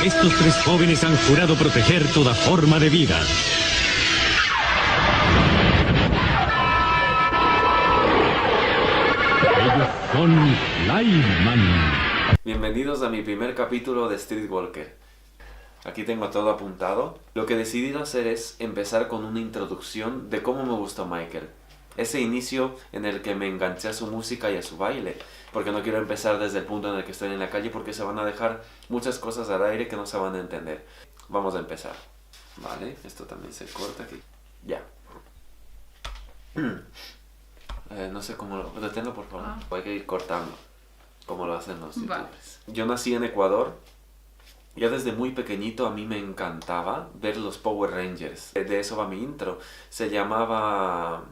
Estos tres jóvenes han jurado proteger toda forma de vida. Ellos son Lightman. Bienvenidos a mi primer capítulo de Streetwalker. Aquí tengo todo apuntado. Lo que he decidido hacer es empezar con una introducción de cómo me gustó Michael. Ese inicio en el que me enganché a su música y a su baile. Porque no quiero empezar desde el punto en el que estoy en la calle porque se van a dejar muchas cosas al aire que no se van a entender. Vamos a empezar. Vale, esto también se corta aquí. Ya. No sé cómo lo... Deténlo por favor. Hay que ir cortando. Como lo hacen los youtubers. Yo nací en Ecuador. Ya desde muy pequeñito a mí me encantaba ver los Power Rangers. De eso va mi intro. Se llamaba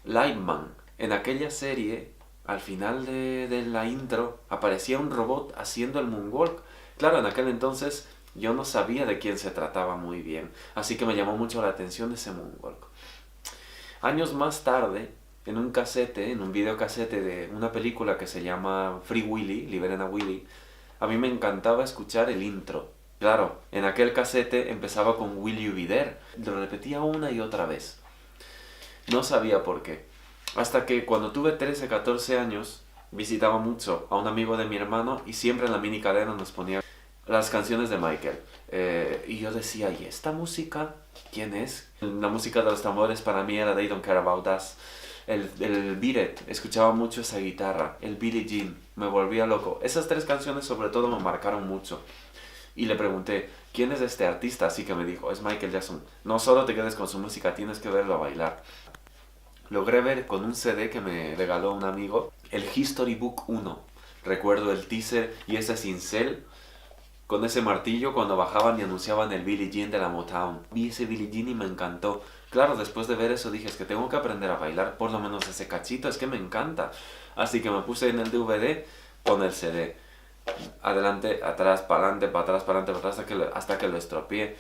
Lightman. En aquella serie, al final de la intro, aparecía un robot haciendo el moonwalk. Claro, en aquel entonces yo no sabía de quién se trataba muy bien. Así que me llamó mucho la atención ese moonwalk. Años más tarde, en un videocasete de una película que se llama Free Willy, Liberen a Willy, a mí me encantaba escuchar el intro. Claro, en aquel casete empezaba con Will You Be There. Lo repetía una y otra vez. No sabía por qué. Hasta que cuando tuve 13, 14 años, visitaba mucho a un amigo de mi hermano y siempre en la mini cadena nos ponía las canciones de Michael. Y yo decía, ¿y esta música? ¿Quién es? La música de los tambores para mí era They Don't Care About Us. El Beat It, escuchaba mucho esa guitarra. El Billie Jean, me volvía loco. Esas tres canciones sobre todo me marcaron mucho. Y le pregunté, ¿quién es este artista? Así que me dijo, es Michael Jackson. No solo te quedes con su música, tienes que verlo a bailar. Logré ver con un CD que me regaló un amigo, el History Book 1. Recuerdo el teaser y ese cincel con ese martillo cuando bajaban y anunciaban el Billie Jean de la Motown. Vi ese Billie Jean y me encantó. Claro, después de ver eso dije, es que tengo que aprender a bailar, por lo menos ese cachito, es que me encanta. Así que me puse en el DVD con el CD. Adelante, atrás, para adelante, para atrás, para adelante, para atrás, hasta que lo estropeé.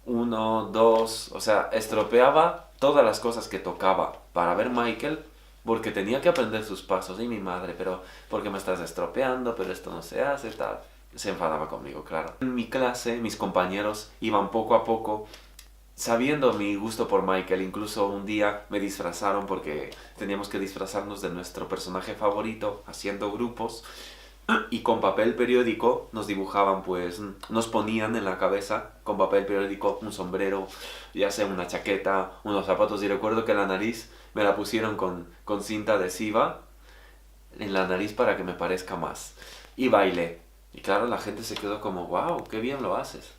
1, 2, o sea, estropeaba todas las cosas que tocaba para ver Michael, porque tenía que aprender sus pasos. Y mi madre, pero ¿por qué me estás estropeando? Pero esto no se hace, tal. Se enfadaba conmigo, claro. En mi clase, mis compañeros iban poco a poco sabiendo mi gusto por Michael. Incluso un día me disfrazaron porque teníamos que disfrazarnos de nuestro personaje favorito, haciendo grupos. Y con papel periódico nos dibujaban, pues, nos ponían en la cabeza con papel periódico un sombrero, ya sea una chaqueta, unos zapatos. Y recuerdo que la nariz me la pusieron con cinta adhesiva en la nariz para que me parezca más. Y bailé. Y claro, la gente se quedó como, wow, qué bien lo haces.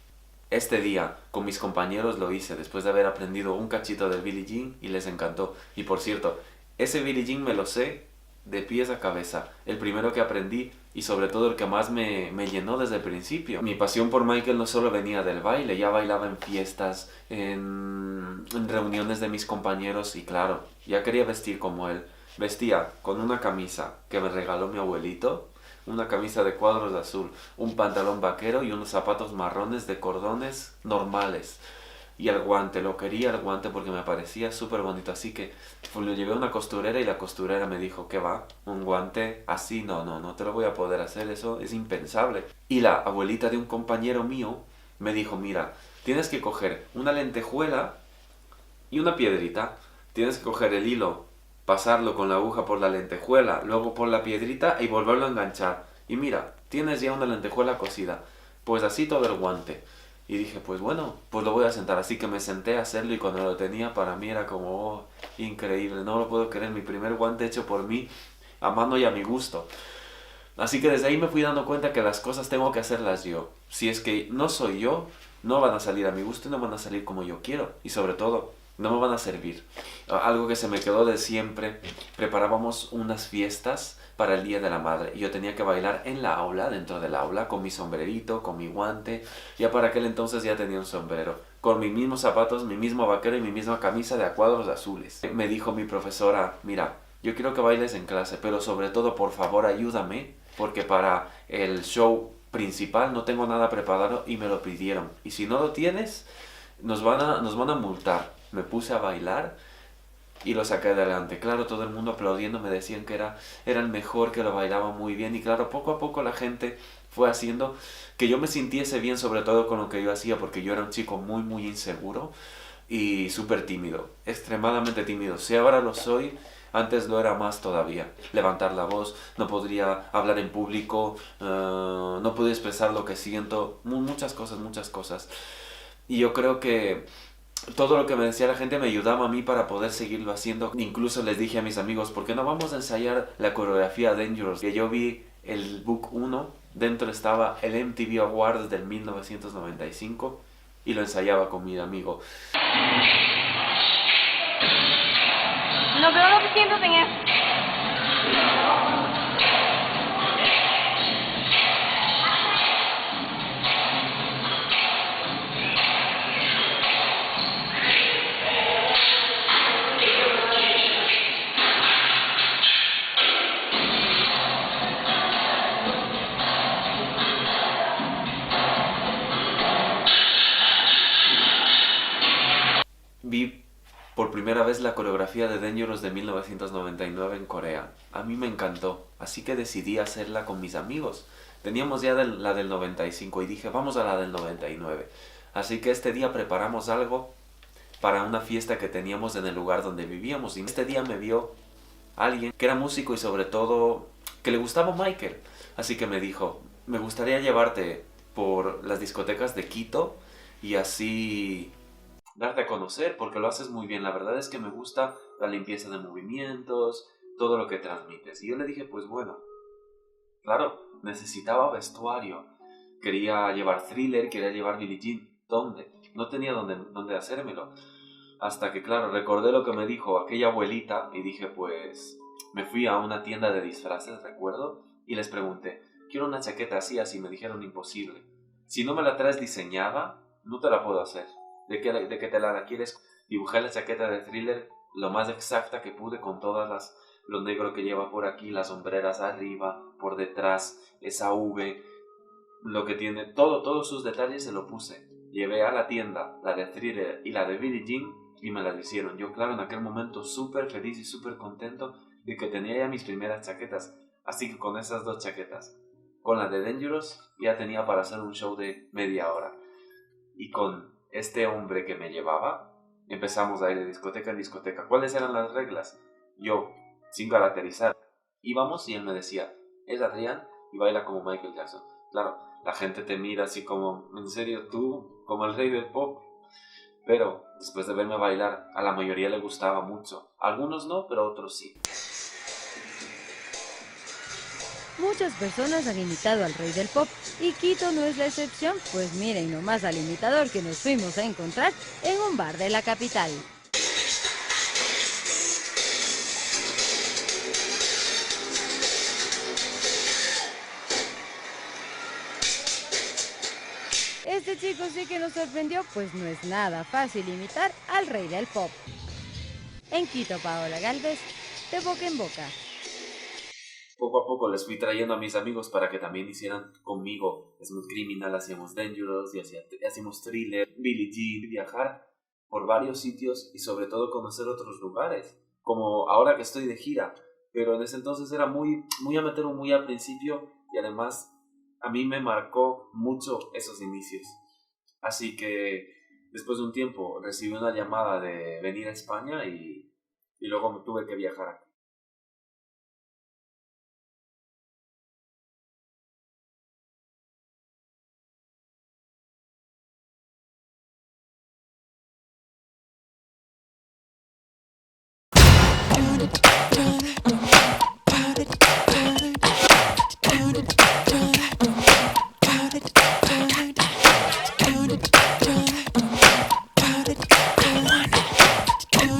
Este día, con mis compañeros lo hice después de haber aprendido un cachito del Billie Jean y les encantó. Y por cierto, ese Billie Jean me lo sé de pies a cabeza. El primero que aprendí y sobre todo el que más me llenó desde el principio. Mi pasión por Michael no solo venía del baile, ya bailaba en fiestas, en reuniones de mis compañeros y claro, ya quería vestir como él. Vestía con una camisa que me regaló mi abuelito, una camisa de cuadros de azul, un pantalón vaquero y unos zapatos marrones de cordones normales. Y el guante, lo quería el guante porque me parecía súper bonito. Así que pues, lo llevé a una costurera y la costurera me dijo, ¿qué va? ¿Un guante así? No te lo voy a poder hacer, eso es impensable. Y la abuelita de un compañero mío me dijo, mira, tienes que coger una lentejuela y una piedrita. Tienes que coger el hilo, pasarlo con la aguja por la lentejuela, luego por la piedrita y volverlo a enganchar. Y mira, tienes ya una lentejuela cosida. Pues así todo el guante. Y dije, pues bueno, pues lo voy a sentar. Así que me senté a hacerlo y cuando lo tenía para mí era como, oh, increíble. No lo puedo creer, mi primer guante hecho por mí, a mano y a mi gusto. Así que desde ahí me fui dando cuenta que las cosas tengo que hacerlas yo. Si es que no soy yo, no van a salir a mi gusto y no van a salir como yo quiero. Y sobre todo, no me van a servir. Algo que se me quedó de siempre, preparábamos unas fiestas para el Día de la Madre. Y yo tenía que bailar en la aula, dentro del aula, con mi sombrerito, con mi guante. Ya para aquel entonces ya tenía un sombrero. Con mis mismos zapatos, mi mismo vaquero y mi misma camisa de a cuadros azules. Me dijo mi profesora, mira, yo quiero que bailes en clase, pero sobre todo, por favor, ayúdame, porque para el show principal no tengo nada preparado y me lo pidieron. Y si no lo tienes, nos van a multar. Me puse a bailar y lo saqué adelante. Claro, todo el mundo aplaudiendo, me decían que era el mejor, que lo bailaba muy bien, y claro, poco a poco la gente fue haciendo que yo me sintiese bien, sobre todo con lo que yo hacía, porque yo era un chico muy, muy inseguro y súper tímido, extremadamente tímido. Si ahora lo soy, antes lo era más todavía. Levantar la voz, no podría hablar en público, no podía expresar lo que siento, muchas cosas, muchas cosas. Y yo creo que todo lo que me decía la gente me ayudaba a mí para poder seguirlo haciendo. Incluso les dije a mis amigos, ¿por qué no vamos a ensayar la coreografía Dangerous? Que yo vi el Book 1, dentro estaba el MTV Awards del 1995 y lo ensayaba con mi amigo. No veo lo que siento, señor. Vi por primera vez la coreografía de Dangerous de 1999 en Corea. A mí me encantó, así que decidí hacerla con mis amigos. Teníamos ya la del 95 y dije, vamos a la del 99. Así que este día preparamos algo para una fiesta que teníamos en el lugar donde vivíamos. Y este día me vio alguien que era músico y sobre todo que le gustaba Michael. Así que me dijo, me gustaría llevarte por las discotecas de Quito y así darte a conocer, porque lo haces muy bien. La verdad es que me gusta la limpieza de movimientos, todo lo que transmites. Y yo le dije, pues bueno, claro, necesitaba vestuario. Quería llevar Thriller, quería llevar Billie Jean. ¿Dónde? No tenía dónde hacérmelo. Hasta que, claro, recordé lo que me dijo aquella abuelita y dije, pues, me fui a una tienda de disfraces, recuerdo, y les pregunté, quiero una chaqueta así, así. Me dijeron, imposible. Si no me la traes diseñada, no te la puedo hacer. De que te la quieres. Dibujé la chaqueta de Thriller lo más exacta que pude, con todas lo negro que lleva por aquí, las sombreras arriba, por detrás, esa V, lo que tiene, todos sus detalles se lo puse. Llevé a la tienda la de Thriller y la de Billie Jean y me las hicieron. Yo, claro, en aquel momento súper feliz y súper contento de que tenía ya mis primeras chaquetas. Así que con esas dos chaquetas, con la de Dangerous, ya tenía para hacer un show de media hora. Y con este hombre que me llevaba, empezamos a ir de discoteca en discoteca. ¿Cuáles eran las reglas? Yo, sin caracterizar, íbamos y él me decía, es Adrián y baila como Michael Jackson. Claro, la gente te mira así como, ¿en serio tú? Como el rey del pop. Pero después de verme bailar, a la mayoría le gustaba mucho. Algunos no, pero otros sí. Muchas personas han imitado al rey del pop y Quito no es la excepción, pues miren nomás al imitador que nos fuimos a encontrar en un bar de la capital. Este chico sí que nos sorprendió, pues no es nada fácil imitar al rey del pop. En Quito, Paola Gálvez, de boca en boca. Poco a poco les fui trayendo a mis amigos para que también hicieran conmigo Smooth Criminal, hacíamos Dangerous, y hacíamos Thriller, Billie Jean, viajar por varios sitios y sobre todo conocer otros lugares, como ahora que estoy de gira, pero en ese entonces era muy amateur, muy al principio, y además a mí me marcó mucho esos inicios. Así que después de un tiempo recibí una llamada de venir a España y luego me tuve que viajar